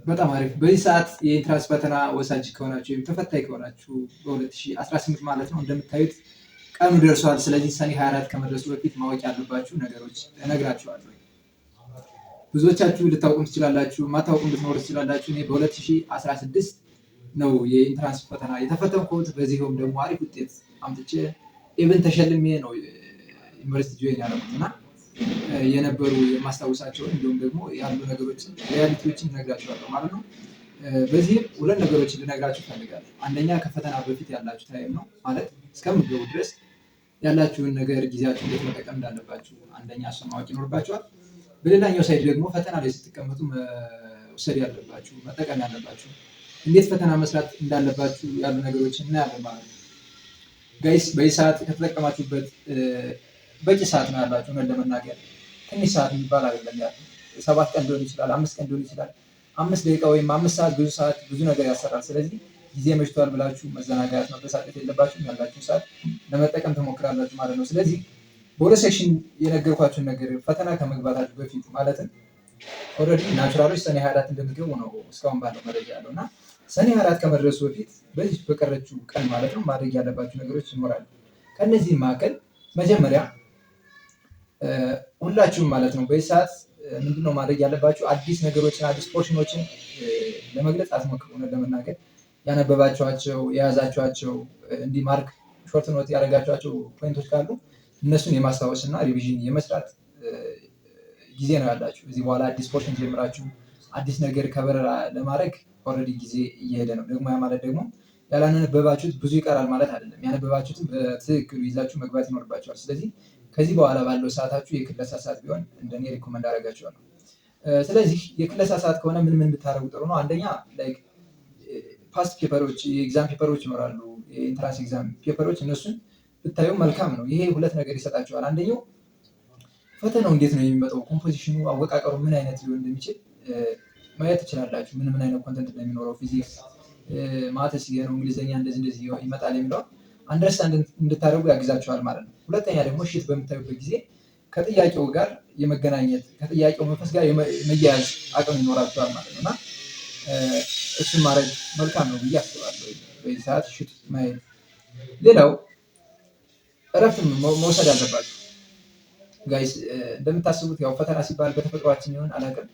በጣም አሪፍ። በዚህ ሰዓት የኢንትራንስ ፈተና ወሳጅ ከሆናችሁ ወይም ተፈታኝ ከሆናችሁ በ2018 ማለት ነው እንደምታዩት ቀኑ ደርሷል። ስለዚህ ሰኔ 24 ከመድረሱ በፊት ማወቅ ያለባችሁ ነገሮች እነግራችኋለሁ። ብዙዎቻችሁ ልታውቁም ትችላላችሁ፣ ማታውቁም ልትኖሩ ትችላላችሁ። እኔ በ2016 ነው የኢንትራንስ ፈተና የተፈተንኩት። በዚህም ደግሞ አሪፍ ውጤት አምጥቼ ኢቨን ተሸልሜ ነው ዩኒቨርሲቲ ጆይን ያደረኩት እና የነበሩ የማስታውሳቸውን እንዲሁም ደግሞ ያሉ ነገሮችን ሪያሊቲዎችን እነግራችኋለሁ ማለት ነው። በዚህም ሁለት ነገሮችን ልነግራችሁ እፈልጋለሁ። አንደኛ ከፈተና በፊት ያላችሁ ታይም ነው ማለት እስከምትገቡ ድረስ ያላችሁን ነገር ጊዜያችሁ እንዴት መጠቀም እንዳለባችሁ አንደኛ እሱን ማወቅ ይኖርባችኋል። በሌላኛው ሳይድ ደግሞ ፈተና ላይ ስትቀመጡ መውሰድ ያለባችሁ መጠቀም ያለባችሁ እንዴት ፈተና መስራት እንዳለባችሁ ያሉ ነገሮችን እናያለን ማለት ነው። ጋይስ በዚህ ሰዓት ከተጠቀማችሁበት በቂ ሰዓት ነው ያላችሁ። እውነት ለመናገር ትንሽ ሰዓት የሚባል አይደለም ያለው። 7 ቀን ሊሆን ይችላል፣ 5 ቀን ሊሆን ይችላል። 5 ደቂቃ ወይም 5 ሰዓት ብዙ ነገር ያሰራል። ስለዚህ ጊዜ መሽቷል ብላችሁ መዘናጋት መበሳጨት የለባችሁም። ያላችሁ ሰዓት ለመጠቀም ትሞክራላችሁ ማለት ነው። ስለዚህ በሁለት ሴክሽን የነገርኳችሁን ነገር ፈተና ከመግባታችሁ በፊት ማለትም ኦልሬዲ ናቹራሎች ሰኔ 24 እንደሚገቡ ነው እስካሁን ባለው መረጃ ያለው እና ሰኔ 24 ከመድረሱ በፊት በዚህ በቀረችው ቀን ማለት ነው ማድረግ ያለባችሁ ነገሮች ይኖራሉ። ከእነዚህም መካከል መጀመሪያ ሁላችሁም ማለት ነው በዚህ ሰዓት ምንድነው ማድረግ ያለባችሁ? አዲስ ነገሮችን አዲስ ፖርሽኖችን ለመግለጽ አትሞክሩ። ለመናገር ያነበባችኋቸው የያዛችኋቸው እንዲህ ማርክ ሾርት ኖት ያደረጋችኋቸው ፖይንቶች ካሉ እነሱን የማስታወስ እና ሪቪዥን የመስራት ጊዜ ነው ያላችሁ። እዚህ በኋላ አዲስ ፖርሽን ጀምራችሁ አዲስ ነገር ከበረራ ለማድረግ ኦልሬዲ ጊዜ እየሄደ ነው። ደግሞ ያ ማለት ደግሞ ያላነበባችሁት ብዙ ይቀራል ማለት አይደለም። ያነበባችሁትን በትክክሉ ይዛችሁ መግባት ይኖርባችኋል። ስለዚህ ከዚህ በኋላ ባለው ሰዓታችሁ የክለሳ ሰዓት ቢሆን እንደኔ ሪኮመንድ አደርጋችኋለሁ። ስለዚህ የክለሳ ሰዓት ከሆነ ምን ብታደርጉ ጥሩ ነው? አንደኛ ላይክ ፓስት ፔፐሮች የኤግዛም ፔፐሮች ይኖራሉ፣ የኢንትራንስ ኤግዛም ፔፐሮች እነሱን ብታዩ መልካም ነው። ይሄ ሁለት ነገር ይሰጣችኋል። አንደኛው ፈተናው እንዴት ነው የሚመጣው፣ ኮምፖዚሽኑ አወቃቀሩ ምን አይነት ሊሆን እንደሚችል ማየት ትችላላችሁ። ምን አይነት ኮንተንት እንደሚኖረው ፊዚክስ፣ ማትስ ነው እንግሊዝኛ እንደዚህ ይመጣል የሚለው አንደርስታንድ እንድታደርጉ ያግዛችኋል ማለት ነው። ሁለተኛ ደግሞ ሺት በምታዩበት ጊዜ ከጥያቄው ጋር የመገናኘት ከጥያቄው መንፈስ ጋር የመያያዝ አቅም ይኖራችኋል ማለት ነው እና እሱን ማድረግ መልካም ነው ብዬ አስባለሁ። በዚህ ሰዓት ሺት ማየት። ሌላው እረፍት መውሰድ አለባችሁ ጋይስ። እንደምታስቡት ያው ፈተና ሲባል በተፈጥሯችን ይሆን አላውቅም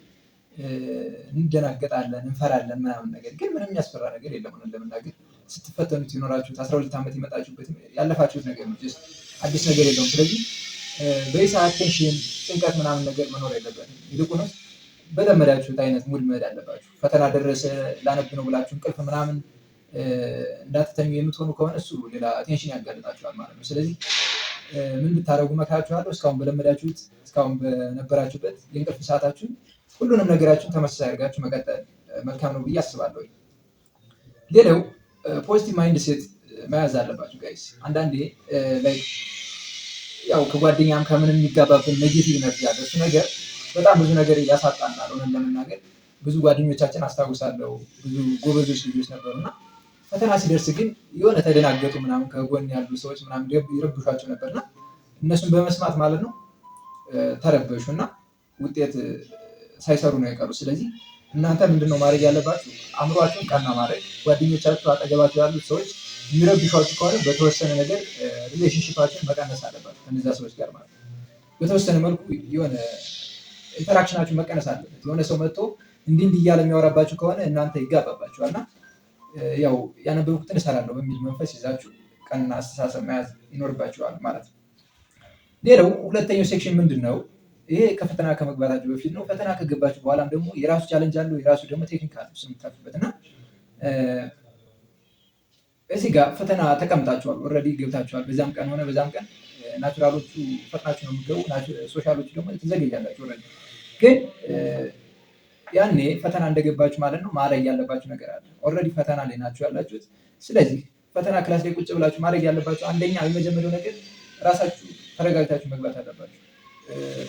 እንደናገጣለን እንፈራለን ምናምን፣ ነገር ግን ምንም የሚያስፈራ ነገር የለም። ለመናገር ስትፈተኑት ይኖራችሁት 12 ዓመት የመጣችሁበት ያለፋችሁት ነገር ነው። አዲስ ነገር የለውም። ስለዚህ በዚህ ሰዓት ቴንሽን፣ ጭንቀት ምናምን ነገር መኖር የለበትም። ይልቁንስ በለመዳችሁት አይነት ሙድ መሄድ አለባችሁ። ፈተና ደረሰ ላነብ ነው ብላችሁ እንቅልፍ ምናምን እንዳትተኙ የምትሆኑ ከሆነ እሱ ሌላ ቴንሽን ያጋልጣችኋል ማለት ነው። ስለዚህ ምን ብታደርጉ እመክራችኋለሁ? እስካሁን በለመዳችሁት እስካሁን በነበራችሁበት የእንቅልፍ ሰዓታችሁን ሁሉንም ነገራችሁን ተመሳሳይ አድርጋችሁ መቀጠል መልካም ነው ብዬ አስባለሁ። ሌላው ፖዚቲቭ ማይንድ ሴት መያዝ አለባችሁ ጋይስ። አንዳንዴ ላይ ያው ከጓደኛም ከምን የሚጋባብን ኔጌቲቭ ኢነርጂ አለ። እሱ ነገር በጣም ብዙ ነገር ያሳጣናል። ሆነን ለመናገር ብዙ ጓደኞቻችን አስታውሳለሁ፣ ብዙ ጎበዞች ልጆች ነበሩና ፈተና ሲደርስ ግን የሆነ ተደናገጡ ምናምን፣ ከጎን ያሉ ሰዎች ምናምን ይረብሿቸው ነበርና እነሱን በመስማት ማለት ነው ተረበሹ እና ውጤት ሳይሰሩ ነው የቀሩ። ስለዚህ እናንተ ምንድነው ማድረግ ያለባችሁ? አእምሯችሁን ቀና ማድረግ። ጓደኞቻችሁ አጠገባችሁ ያሉት ሰዎች የሚረብሿችሁ ከሆነ በተወሰነ ነገር ሪሌሽንሽፓችሁን መቀነስ አለባችሁ ከነዚያ ሰዎች ጋር ማለት ነው። በተወሰነ መልኩ የሆነ ኢንተራክሽናችሁ መቀነስ አለበት። የሆነ ሰው መጥቶ እንዲህ እያለ የሚያወራባችሁ ከሆነ እናንተ ይጋባባችኋል እና ያው ያነበብኩትን እሰራለሁ በሚል መንፈስ ይዛችሁ ቀና አስተሳሰብ መያዝ ይኖርባችኋል ማለት ነው። ሌላው ሁለተኛው ሴክሽን ምንድን ነው? ይሄ ከፈተና ከመግባታችሁ በፊት ነው። ፈተና ከገባችሁ በኋላም ደግሞ የራሱ ቻለንጅ አለው፣ የራሱ ደግሞ ቴክኒክ አለው የምታልፉበት እና እዚህ ጋር ፈተና ተቀምጣችኋል፣ ኦልሬዲ ገብታችኋል። በዛም ቀን ሆነ በዛም ቀን ናቹራሎቹ ፈጥናችሁ ነው የምትገቡ፣ ሶሻሎቹ ደግሞ ትዘገያላችሁ። ኦልሬዲ ግን ያኔ ፈተና እንደገባችሁ ማለት ነው ማድረግ ያለባችሁ ነገር አለ። ኦልሬዲ ፈተና ላይ ናችሁ ያላችሁት። ስለዚህ ፈተና ክላስ ላይ ቁጭ ብላችሁ ማድረግ ያለባችሁ አንደኛ የመጀመሪያው ነገር ራሳችሁ ተረጋግታችሁ መግባት አለባችሁ።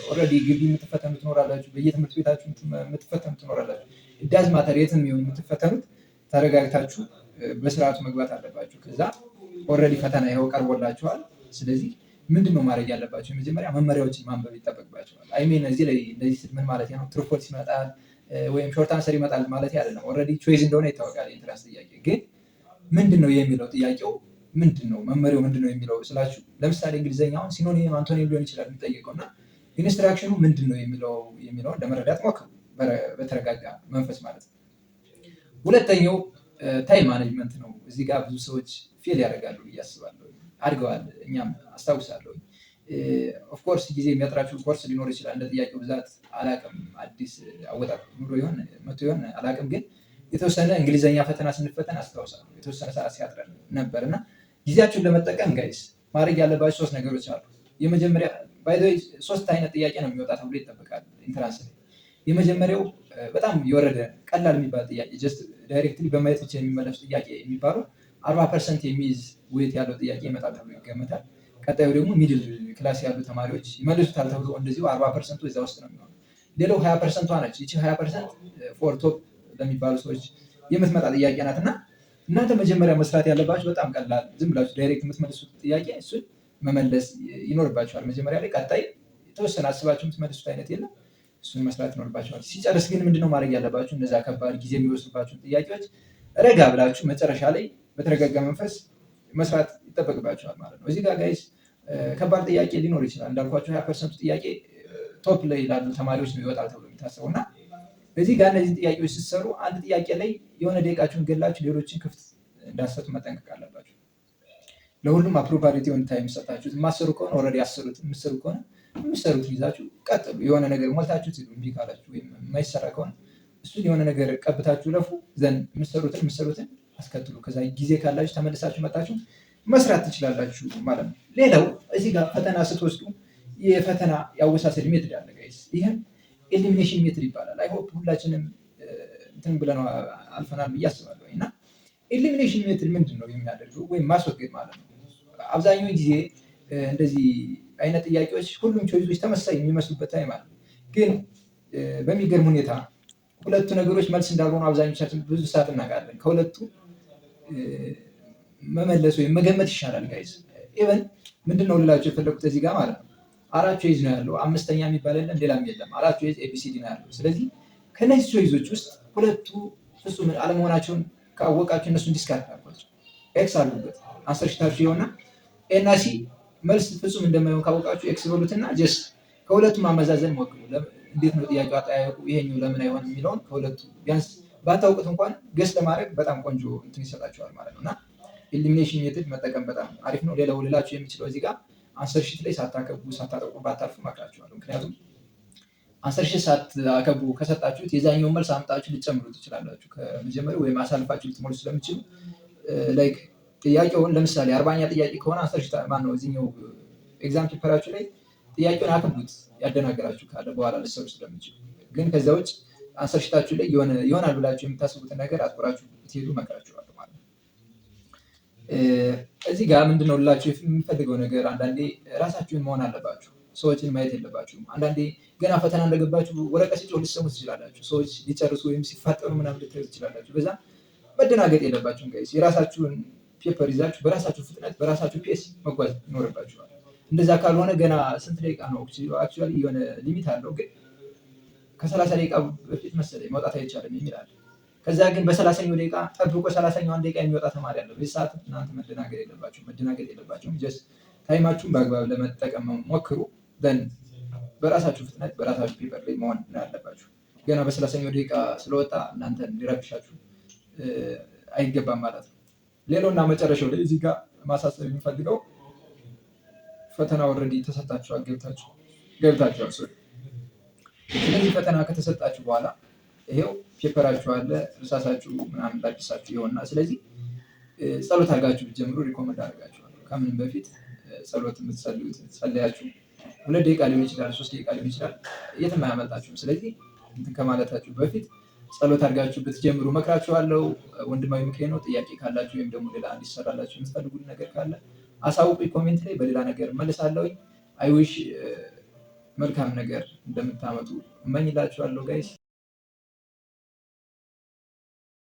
ኦልሬዲ ግቢ የምትፈተኑ ትኖራላችሁ፣ በየትምህርት ቤታችሁ የምትፈተኑ ትኖራላችሁ። ዳዝ ማተር የትም ይሁን የምትፈተኑት ተረጋግታችሁ በስርዓቱ መግባት አለባችሁ። ከዛ ኦልሬዲ ፈተና ይኸው ቀርቦላችኋል። ስለዚህ ምንድነው ማድረግ ያለባችሁ? የመጀመሪያ መመሪያዎችን ማንበብ ይጠበቅባችኋል። አይሜን እዚህ ላይ እንደዚህ ምን ማለት ነው? ትሩፎልስ ይመጣል፣ ወይም ሾርት አንሰር ይመጣል ማለት አይደለም። ኦልሬዲ ቾይዝ እንደሆነ ይታወቃል። የኢንትራንስ ጥያቄ ግን ምንድን ነው የሚለው ጥያቄው ምንድን ነው መመሪያው ምንድን ነው የሚለው ስላችሁ፣ ለምሳሌ እንግሊዝኛውን ሲኖኒም አንቶኒም ሊሆን ይችላል የሚጠየቀው እና ኢንስትራክሽኑ ምንድን ነው የሚለውን ለመረዳት ሞክሩ በተረጋጋ መንፈስ ማለት ነው። ሁለተኛው ታይም ማኔጅመንት ነው። እዚህ ጋር ብዙ ሰዎች ፌል ያደርጋሉ ብዬ አስባለሁ። አድገዋል፣ እኛም አስታውሳለሁ። ኦፍኮርስ ጊዜ የሚያጥራችሁ ኮርስ ሊኖር ይችላል። እንደ ጥያቄው ብዛት አላቅም፣ አዲስ አወጣጥ ኑሮ ይሆን መቶ ይሆን አላቅም። ግን የተወሰነ እንግሊዝኛ ፈተና ስንፈተን አስታውሳለሁ የተወሰነ ሰዓት ሲያጥረን ነበር እና ጊዜያችሁን ለመጠቀም ጋይስ ማድረግ ያለባችሁ 3 ነገሮች አሉ። የመጀመሪያ ባይዘይ 3 አይነት ጥያቄ ነው የሚወጣ ተብሎ ይጠበቃል ኢንትራንስ ላይ። የመጀመሪያው በጣም የወረደ ቀላል የሚባል ጥያቄ ጀስት ዳይሬክትሊ በማየት ብቻ የሚመለሱ ጥያቄ የሚባሉ 40% የሚይዝ ውይይት ያለው ጥያቄ ይመጣል ተብሎ ይገመታል። ቀጣዩ ደግሞ ሚድል ክላስ ያሉ ተማሪዎች ይመልሱታል ተብሎ እንደዚሁ 40% እዛ ውስጥ ነው የሚሆነው። ሌላው 20%ቷ ነች። ይቺ 20% ፎር ቶፕ ለሚባሉ ሰዎች የምትመጣ ጥያቄ ናት እና እናንተ መጀመሪያ መስራት ያለባችሁ በጣም ቀላል ዝም ብላችሁ ዳይሬክት የምትመልሱት ጥያቄ እሱን መመለስ ይኖርባችኋል መጀመሪያ ላይ። ቀጣይ የተወሰነ አስባችሁ የምትመልሱት አይነት የለም፣ እሱን መስራት ይኖርባችኋል። ሲጨርስ ግን ምንድነው ማድረግ ያለባችሁ? እነዛ ከባድ ጊዜ የሚወስዱባችሁን ጥያቄዎች ረጋ ብላችሁ መጨረሻ ላይ በተረጋጋ መንፈስ መስራት ይጠበቅባችኋል ማለት ነው። እዚህ ጋር ጋይስ ከባድ ጥያቄ ሊኖር ይችላል። እንዳልኳቸው 20% ጥያቄ ቶፕ ላይ ላሉ ተማሪዎች ነው ይወጣል ተብሎ የሚታሰበው እና እዚህ ጋር እነዚህ ጥያቄዎች ስትሰሩ አንድ ጥያቄ ላይ የሆነ ደቂቃችሁን ገላችሁ ሌሎችን ክፍት እንዳሰጡ መጠንቀቅ አለባችሁ። ለሁሉም አፕሮቫሊቲ የሆነ ታይም ሰጣችሁት። የማሰሩ ከሆነ ኦልሬዲ አሰሩት፣ የምትሰሩ ከሆነ የምትሰሩትን ይዛችሁ ቀጥሉ። የሆነ ነገር ሞልታችሁ ሲሉ እምቢ ካላችሁ ወይም የማይሰራ ከሆነ እሱን የሆነ ነገር ቀብታችሁ ለፉ ዘንድ የምትሰሩትን አስከትሉ። ከዛ ጊዜ ካላችሁ ተመልሳችሁ መጣችሁ መስራት ትችላላችሁ ማለት ነው። ሌላው እዚህ ጋር ፈተና ስትወስዱ የፈተና የአወሳሰድ ሜትድ አለ ጋይስ። ይህም ኤሊሚኔሽን ሜትድ ይባላል። አይሆፕ ሁላችንም እንትን ብለን አልፈናል ብዬ አስባለሁ። እና ኤሊሚኔሽን ሜትድ ምንድን ነው የሚያደርገው? ወይም ማስወገድ ማለት ነው። አብዛኛውን ጊዜ እንደዚህ አይነት ጥያቄዎች ሁሉም ቾይዞች ተመሳሳይ የሚመስሉበት ታይም አለ። ግን በሚገርም ሁኔታ ሁለቱ ነገሮች መልስ እንዳልሆኑ አብዛኞቻችን ብዙ ሰዓት እናውቃለን። ከሁለቱ መመለስ ወይም መገመት ይሻላል ጋይስ። ኢቨን ምንድነው ልላቸው የፈለጉት እዚህ ጋር ማለት ነው 4 ቾይዝ ነው ያለው፣ 5ኛ የሚባል የለም፣ ሌላም የለም። 4 ቾይዝ ኤቢሲዲ ነው ያለው። ስለዚህ ከነዚህ ቾይዞች ውስጥ ሁለቱ ፍጹም አለመሆናቸውን ካወቃችሁ እነሱን ዲስካርድ አድርጓቸው፣ ኤክስ አሉበት አንሰር ሽታችሁ የሆነ ኤ እና ሲ መልስ ፍጹም እንደማይሆን ካወቃችሁ ኤክስ በሉትና ጀስት ከሁለቱም ማመዛዘን ሞክሩ። እንዴት ነው ጥያቄው አጠያየቁ፣ ይሄኛው ለምን አይሆን የሚለውን ከሁለቱ ቢያንስ ባታውቁት እንኳን ገስ ለማድረግ በጣም ቆንጆ እንትን ይሰጣችኋል ማለት ነው እና ኤሊሚኔሽን ሜትድ መጠቀም በጣም አሪፍ ነው። ሌላው ልላችሁ የሚችለው እዚህ ጋር አንሰር ሺት ላይ ሳታከቡ ሳታጠቁ ባታልፉ እመክራችኋለሁ። ምክንያቱም አንሰር ሺት ሳታከቡ ከሰጣችሁት የዛኛውን መልስ አምጣችሁ ልትጨምሩ ትችላላችሁ ከመጀመሪያው ወይም አሳልፋችሁ ልትሞሉ ስለምችሉ ላይክ ጥያቄውን ለምሳሌ 40ኛ ጥያቄ ከሆነ አንሰር ሺት ማነው እዚህኛው ኤግዛም ፔፐራችሁ ላይ ጥያቄውን አክቡት ያደናገራችሁ ካለ በኋላ ልትሰሩ ስለምችሉ። ግን ከዚያ ውጭ አንሰር ሺታችሁ ላይ ይሆናል ብላችሁ የምታስቡትን ነገር አትኩራችሁ ብትሄዱ እመክራችኋለሁ ማለት ነው። እዚህ ጋር ምንድነው ልላችሁ የምፈልገው ነገር አንዳንዴ ራሳችሁን መሆን አለባችሁ። ሰዎችን ማየት የለባችሁም። አንዳንዴ ገና ፈተና እንደገባችሁ ወረቀት ሲጮህ ልትሰሙ ትችላላችሁ። ሰዎች ሊጨርሱ ወይም ሲፋጠኑ ምናምን ልታዩ ትችላላችሁ። በዛ መደናገጥ የለባችሁም ጋይስ። የራሳችሁን ፔፐር ይዛችሁ በራሳችሁ ፍጥነት በራሳችሁ ፔስ መጓዝ ይኖርባችኋል። እንደዛ ካልሆነ ገና ስንት ደቂቃ ነው አክቹዋሊ የሆነ ሊሚት አለው፣ ግን ከ30 ደቂቃ በፊት መሰለኝ መውጣት አይቻልም የሚል አለ። ከዛ ግን በ30ኛው ደቂቃ ጠብቆ 30ኛውን ደቂቃ የሚወጣ ተማሪ አለ። በዚህ ሰዓት እናንተ መደናገጥ የለባችሁም። ጀስት ታይማችሁን በአግባብ ለመጠቀም ሞክሩ። ደን በራሳችሁ ፍጥነት በራሳችሁ ፔፐር ላይ መሆን አለባችሁ። ገና በ30ኛው ደቂቃ ስለወጣ እናንተ ሊረብሻችሁ አይገባም ማለት ነው። ሌላውና መጨረሻው ላይ እዚህ ጋር ማሳሰብ የሚፈልገው ፈተና ኦልሬዲ ተሰጣችኋል፣ ገብታችኋል። ስለዚህ ፈተና ከተሰጣችሁ በኋላ ይሄው ፔፐራችሁ አለ፣ እርሳሳችሁ ምናምን ላዲሳችሁ ይሆንና ስለዚህ ጸሎት አድርጋችሁ ብትጀምሩ ሪኮመንድ አድርጋችኋለሁ። ከምንም በፊት ጸሎት የምትጸልዩት ጸለያችሁ 2 ደቂቃ ሊሆን ይችላል፣ 3 ደቂቃ ሊሆን ይችላል፣ የትም አያመልጣችሁም። ስለዚህ እንትን ከማለታችሁ በፊት ጸሎት አድርጋችሁ ብትጀምሩ እመክራችኋለሁ። ወንድማዊ ምክሬ ነው። ጥያቄ ካላችሁ ወይም ደግሞ ሌላ እንዲሰራላችሁ የምትፈልጉት ነገር ካለ አሳውቁኝ ኮሜንት ላይ፣ በሌላ ነገር እመልሳለሁኝ። አይዊሽ መልካም ነገር እንደምታመጡ እመኝላችኋለሁ ጋይስ።